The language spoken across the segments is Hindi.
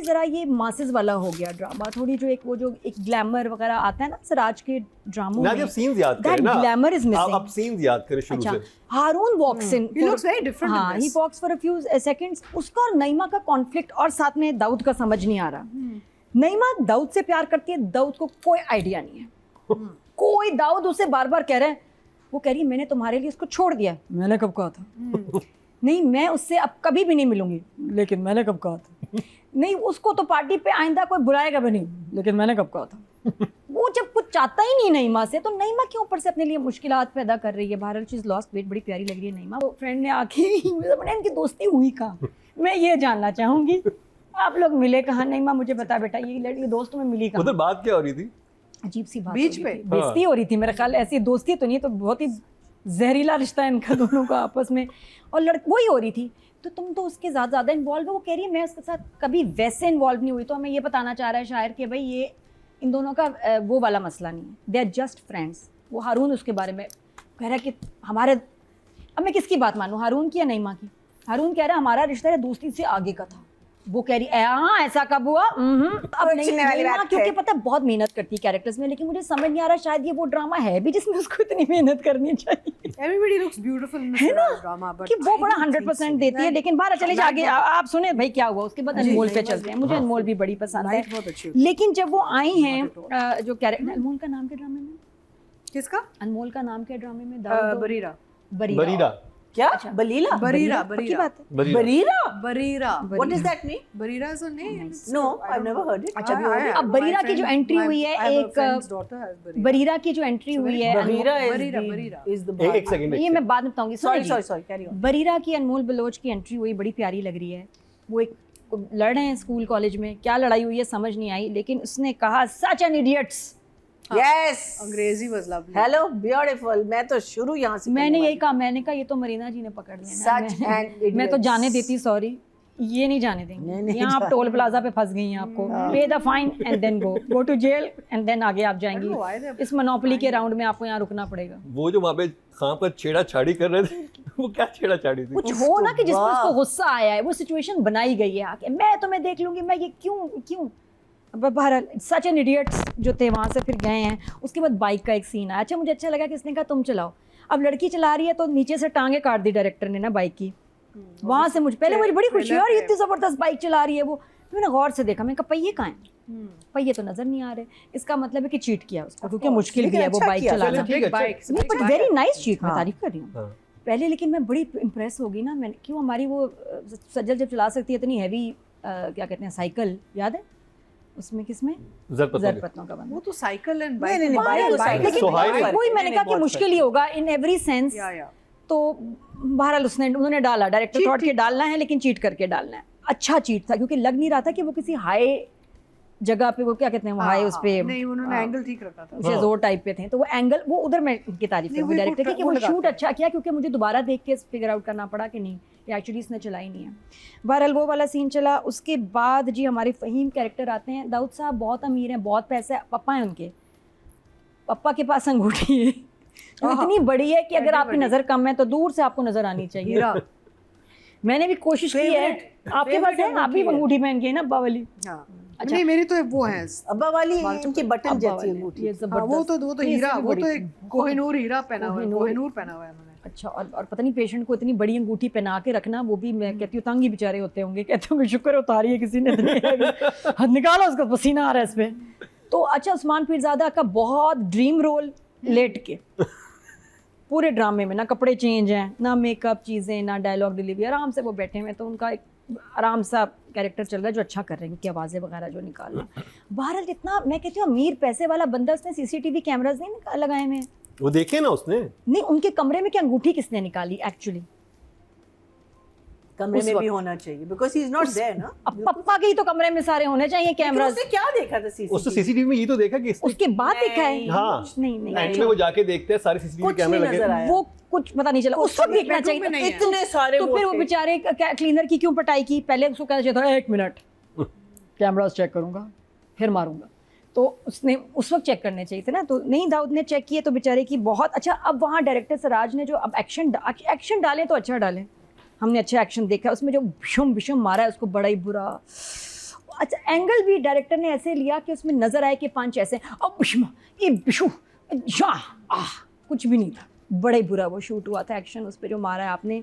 ज़रा ये मासेस वाला हो गया ड्रामा, थोड़ी जो एक ग्लैमर वगैरह आता है ना सराज के ड्रामों में, जब सीन्स याद करें ना, ग्लैमर इज मिसिंग। आप सीन्स याद करें शुरू से। हारून वॉक्स इन, He looks very different in हाँ, this. he walks for a few seconds। उसका और नईमा का कॉन्फ्लिक्ट और साथ में दाऊद का समझ नहीं आ रहा। नईमा दाऊद से प्यार करती है, दाऊद को कोई आइडिया नहीं है। कोई दाऊद उसे बार बार कह रहा है, वो कह रही है मैंने तुम्हारे लिए उसको छोड़ दिया। मैंने कब कहा था? नहीं मैं उससे अब कभी भी नहीं मिलूंगी, लेकिन मैंने कब कहा था? नहीं उसको तो पार्टी पे आइंदा कोई बुलाएगा भी नहीं, लेकिन मैंने कब कहा था? वो जब कुछ चाहता ही नहीं नईमा से, तो नईमा क्यों ऊपर से अपने लिए मुश्किलात पैदा कर रही है। बहरहाल चीज़ लॉस्ट वेट बड़ी प्यारी लग रही है नईमा। तो फ्रेंड ने आके इनकी दोस्ती हुई कहाँ, मैं ये जानना चाहूँगी। आप लोग मिले कहाँ? नईमा मुझे बता बेटा, ये लड़की दोस्त में मिली कहाँ? उधर बात क्या हो रही थी? अजीब सी बात बीच हो पे? रही थी, बेइज्जती हो रही थी मेरा ख्याल। ऐसी दोस्ती तो नहीं, तो बहुत ही जहरीला रिश्ता है इनका दोनों का आपस में, और वही हो रही थी। तो तुम तो उसके ज़्यादा इन्वॉल्व हो। वो कह रही है मैं उसके साथ कभी वैसे इन्वॉल्व नहीं हुई। तो हमें ये बताना चाह रहा है शायर कि भाई ये इन दोनों का वो वाला मसला नहीं है, दे आर जस्ट फ्रेंड्स। वो हारून उसके बारे में कह रहा है कि हमारे, अब मैं किसकी बात मानूँ, हारून की या नईमा की? हारून कह रहा है हमारा रिश्ता है दोस्ती से आगे का था। वो कह रही हाँ ऐसा कब हुआ? अब नहीं, नईमा क्योंकि पता है बहुत मेहनत करती है कैरेक्टर्स में, लेकिन मुझे समझ नहीं आ रहा शायद ये वो ड्रामा है भी जिसमें उसको इतनी मेहनत करनी चाहिए। Everybody looks beautiful in है ना? this drama, but कि वो I बड़ा don't think 100% so. देती है। लेकिन बाहर चले जाके आप सुने भाई क्या हुआ, उसके बाद अनमोल पे चलते हैं। मुझे अनमोल भी बड़ी पसंद है, Night बहुत अच्छी होती लेकिन जब वो आई हैं जो कैरेक्टर, अनमोल का नाम क्या ड्रामे में? किसका? अनमोल का नाम क्या ड्रामे में? बरीरा। बरीरा। क्या? बलीला? बरीरा, पक्की बरीरा। बात है। Bareera? Bareera. What does that mean? Bariira is a name. No, I've never heard it. अच्छा अब बरीरा की जो एंट्री हुई है, एक बरीरा की जो एंट्री हुई है, Bariira Bariira. is the एक सेकंड ये मैं बाद में बताऊंगी। Sorry, carry on. बरीरा की अनमोल बलोच की एंट्री हुई, बड़ी प्यारी लग रही है। वो एक लड़ रहे हैं स्कूल कॉलेज में, क्या लड़ाई हुई है समझ नहीं आई, लेकिन उसने कहा सच एन इडियट्स। Yes. अंग्रेजी was lovely. Hello, beautiful. मैं तो शुरू यहाँ से मैंने यही कहा, मैंने कहा ये तो मरीना जी ने पकड़ लिया ना। Such an idiot. मैं तो जाने देती, सॉरी ये नहीं जाने देंगे। यहाँ आप टोल प्लाजा पे फंस गई हैं, आपको pay the fine and then go to jail and then आगे आप जाएंगी। इस मोनोपोली के राउंड में आपको यहाँ रुकना पड़ेगा। वो जो वहाँ पे खां पर छेड़ा-छाड़ी कर रहे थे, वो क्या छेड़ा-छाड़ी थी? कुछ हो ना कि जिसमें उसको गुस्सा आया है, वो सिचुएशन बनाई गई है आके, मैं तुम्हें देख लूंगी, मैं ये क्यों। बहरहाल सच एन इडियट्स जो थे वहाँ से फिर गए हैं। उसके बाद बाइक का एक सीन आया, अच्छा मुझे अच्छा लगा कि इसने कहा तुम चलाओ। अब लड़की चला रही है तो नीचे से टांगे काट दी डायरेक्टर ने ना बाइक की। वहाँ से मुझे बड़ी खुशी हुई, और इतनी ज़बरदस्त बाइक चला रही है वो। तो मैंने गौर से देखा, मैंने कहा पहिए कहाँ हैं? पहिए तो नज़र नहीं आ रहे। इसका मतलब है कि चीट किया उसको, क्योंकि मुश्किल भी है वो बाइक चलाना। नहीं बट वेरी नाइस चीट, मैं तारीफ कर रही हूँ पहले। लेकिन मैं बड़ी इम्प्रेस होगी ना, मैं क्यों हमारी वो सज्जल जब चला सकती है इतनी हैवी क्या कहते हैं साइकिल, याद है उसमें किसमें ज़रपतनों का बंदा। वो तो साइकिल एंड नहीं, बाइक। लेकिन वही मैंने कहा कि मुश्किल ही होगा इन एवरी सेंस। तो बहरहाल उन्होंने डाला, डायरेक्टर थॉट के डालना है लेकिन चीट करके डालना है। अच्छा चीट था, क्योंकि लग नहीं रहा था कि वो किसी हाई जगह पे, वो क्या कहते हैं वो हाई उस पे, नहीं उन्होंने एंगल ठीक रखा था, जोर टाइप पे थे, तो वो एंगल वो उधर मैं की तारीफ करूँगी डायरेक्टर की कि वो शूट अच्छा किया, क्योंकि मुझे दोबारा देख के फिगर आउट करना पड़ा कि नहीं ये एक्चुअली इसने चला ही नहीं है। बहरहाल वो वाला सीन चला। उसके बाद जी हमारे फ़हीम कैरेक्टर आते हैं। दाऊद साहब बहुत अमीर हैं, बहुत पैसा है, पप्पा हैं उनके, पप्पा के पास अंगूठी है जो इतनी बड़ी है कि अगर आपकी नज़र कम है तो दूर से आपको नज़र आनी चाहिए। मैंने भी कोशिश की है, आपके पास है, आप भी अंगूठी पहन के ना अब्बा वाली? अच्छा नहीं मेरी तो वो है अब्बा वाली, इनकी बटन जैसी अंगूठी। वो तो हीरा, वो तो एक कोहिनूर हीरा पहना हुआ है, कोहिनूर पहना हुआ है उन्होंने। अच्छा, और पता नहीं पेशेंट को इतनी बड़ी अंगूठी पहना के रखना, वो भी मैं कहती हूँ तंग ही बेचारे होते होंगे, कहते होंगे शुक्र उतारी है किसी ने, निकाला उसका पसीना आ रहा है इस पे। तो अच्छा उस्मान पीरज़ादा का बहुत ड्रीम रोल, लेट के पूरे ड्रामे में ना कपड़े चेंज हैं, ना मेकअप चीज़ें, ना डायलॉग डिलीवरी, आराम से वो बैठे हुए, तो उनका एक आराम सा कैरेक्टर चल रहा है जो अच्छा कर रहे हैं, क्योंकि आवाज़ें वगैरह जो निकालना। बहरहाल इतना मैं कहती हूँ अमीर पैसे वाला बंदा, उसने सीसीटीवी कैमराज नहीं लगाए हुए हैं, वो देखे ना उसने। नहीं उनके कमरे में क्या अंगूठी किसने निकाली एक्चुअली? कमरे में भी होना चाहिए, because he is not there ना। अब पप्पा के ही तो कमरे में सारे होने चाहिए कैमरा। उसने क्या देखा था सीसीटीवी? उसने सीसीटीवी में ये तो देखा कि उसके बाद देखा है। हाँ नहीं एंड में वो जाके देखते हैं सारे सीसीटीवी कैमरे लगे, वो कुछ पता नहीं चला, उसको देखना चाहिए। इतने सारे, तो फिर वो बेचारे क्लीनर की क्यों पटाई की? पहले उसको कहना चाहिए था 1 मिनट कैमरास चेक करूंगा फिर मारूंगा, तो उसने उस वक्त चेक करने चाहिए थे ना। तो नहीं, दाऊद ने चेक किए तो बेचारे की बहुत अच्छा। अब वहाँ डायरेक्टर सराज ने जो अब एक्शन डाले तो अच्छा डाले, हमने अच्छा एक्शन देखा उसमें, जो भीषम मारा है उसको बड़ा ही बुरा, अच्छा एंगल भी डायरेक्टर ने ऐसे लिया कि उसमें नजर आए कि पंच ऐसे अब बिश्मा ये बिशु या कुछ भी नहीं था, बड़े बुरा वो शूट हुआ था, एक्शन उस पर जो मारा है आपने,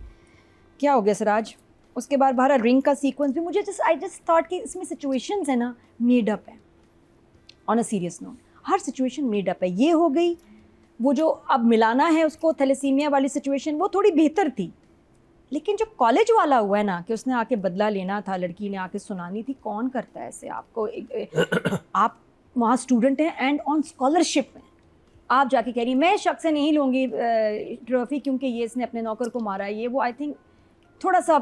क्या हो गया सिराज। उसके बाद बाहर रिंग का सीक्वेंस भी मुझे आई जस्ट थॉट कि इसमें सिचुएशंस है ना मेड अप है, on a serious note her situation made up है। ये हो गई, वो जो अब मिलाना है उसको थैलेसीमिया वाली सिचुएशन वो थोड़ी बेहतर थी, लेकिन जो कॉलेज वाला हुआ है ना कि उसने आके बदला लेना था, लड़की ने आके सुनानी थी, कौन करता है ऐसे आपको आप वहाँ स्टूडेंट हैं एंड ऑन स्कॉलरशिप में, आप जाके कह रही मैं शख्स से नहीं लूँगी ट्रॉफी क्योंकि ये इसने अपने नौकर को मारा है, ये वो आई थिंक थोड़ा सा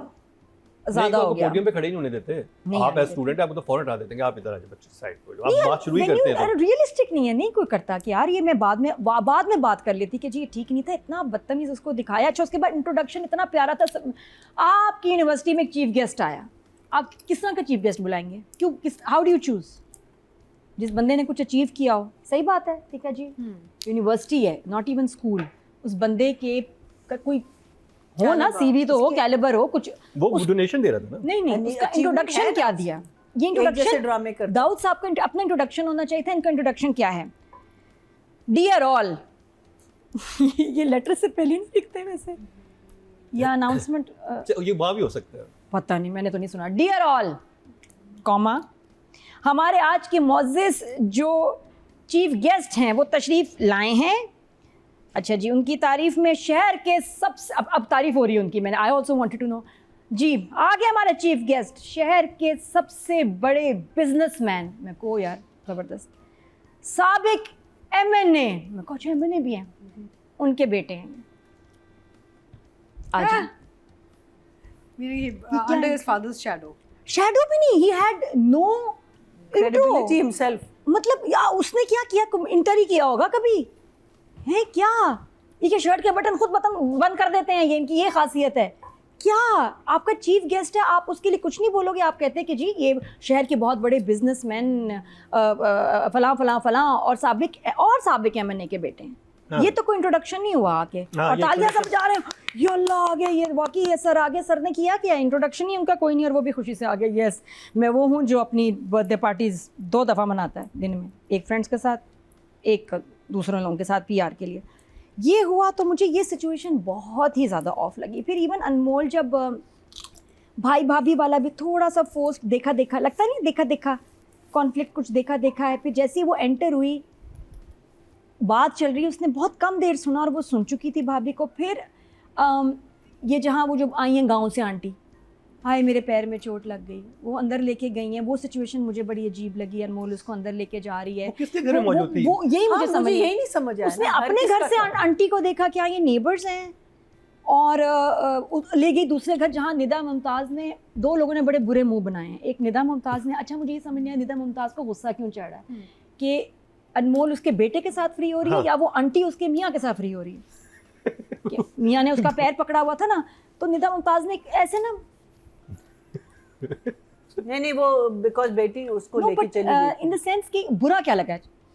ज़्यादा हो गया। पोडियम पे खड़े ही नहीं होने देते, आप एज स्टूडेंट आपको तो फौरन हटा देते हैं, आप इधर आ जाओ बच्चे साइड पे, आप बात शुरू ही करते हैं। तो रियलिस्टिक नहीं है, नहीं कोई करता कि यार ये मैं बाद में बात कर लेती कि जी ये ठीक नहीं था, इतना बदतमीज उसको दिखाया। अच्छा उसके बाद इंट्रोडक्शन इतना प्यारा था, आपकी यूनिवर्सिटी में एक चीफ गेस्ट आया, आप किस तरह का चीफ गेस्ट बुलाएंगे, क्यों, हाउ डू यू चूज़, जिस बंदे ने कुछ अचीव किया हो, सही बात है, ठीक है जी, यूनिवर्सिटी है, नॉट इवन स्कूल, उस बंदे के कोई हो ना, सीवी तो हो, कैलिबर हो, कुछ वो डोनेशन दे रहा था ना, नहीं उसका इंट्रोडक्शन क्या दिया, ये इंट्रोडक्शन ड्रामे कर दाऊद साहब का अपना इंट्रोडक्शन होना चाहिए था, इनका इंट्रोडक्शन क्या है, डियर ऑल ये लेटर से पहले नहीं लिखते वैसे, या अनाउंसमेंट ये वहाँ भी हो सकता है, पता नहीं, मैंने तो नहीं सुना, डियर ऑल कॉमा हमारे आज के मुअज़्ज़िज़ जो चीफ गेस्ट हैं वो तशरीफ़ लाए हैं, अच्छा जी, उनकी तारीफ़ में शहर के सबसे अब तारीफ़ हो रही है उनकी, मैंने I also wanted to know जी, आगे हमारे चीफ गेस्ट शहर के सबसे बड़े बिजनेसमैन, मैं को यार ज़बरदस्त, साबिक MNA, मैं को अच्छा MNA भी हैं, उनके बेटे हैं, आज अंडर हिज फादर्स शैडो भी नहीं, he had no credibility himself. मतलब या उसने क्या किया, इंटर ही किया होगा कभी, है क्या, ये क्या शर्ट के बटन खुद बंद कर देते हैं, ये इनकी ये खासियत है क्या, आपका चीफ गेस्ट है, आप उसके लिए कुछ नहीं बोलोगे, आप कहते हैं कि जी ये शहर के बहुत बड़े बिजनेसमैन फलां फलां फलां और साबिक MNA के बेटे हैं, हाँ। ये तो कोई इंट्रोडक्शन नहीं हुआ आके, हाँ, और तालियां सब जा रहे हैं, ये अल्लाह आ गया, ये वाकई ये सर आ गया, सर ने किया क्या, इंट्रोडक्शन ही उनका कोई नहीं, और वो भी खुशी से आ गया, यस मैं वो हूँ जो अपनी बर्थडे पार्टीज 2 दफ़ा मनाता है दिन में, एक फ्रेंड्स के साथ, एक दूसरे लोगों के साथ PR के लिए, ये हुआ तो मुझे ये सिचुएशन बहुत ही ज़्यादा ऑफ लगी। फिर इवन अनमोल जब भाई भाभी वाला भी थोड़ा सा फोर्स्ड देखा लगता नहीं, देखा कॉन्फ्लिक्ट कुछ देखा है, फिर जैसे ही वो एंटर हुई, बात चल रही, उसने बहुत कम देर सुना और वो सुन चुकी थी भाभी को, फिर ये जहाँ वो जो आई हैं गाँव से आंटी, हाय मेरे पैर में चोट लग गई, वो अंदर लेके गई हैं, वो सिचुएशन मुझे बड़ी अजीब लगी, अनमोल उसको अंदर लेके जा रही है, किसके घर में मौजूद थी, वो यही मुझे समझ यही नहीं समझ आया, उसने अपने घर से आंटी को देखा, क्या ये नेबर्स हैं, और ले गई दूसरे घर जहाँ निदा मुमताज़ ने, 2 लोगों ने बड़े बुरे मुंह बनाए हैं, एक निदा मुमताज़ ने, अच्छा मुझे ये समझ नहीं आया निदा मुमताज़ को गुस्सा क्यों चढ़ रहा है कि अनमोल उसके बेटे के साथ फ्री हो रही है, या वो आंटी उसके मियाँ के साथ फ्री हो रही है, मियाँ ने उसका पैर पकड़ा हुआ था ना, तो निदा मुमताज़ ने ऐसे ना नहीं वो बिकॉज बेटी उसको लेके चली गई, इन द सेंस कि बुरा क्या लगा,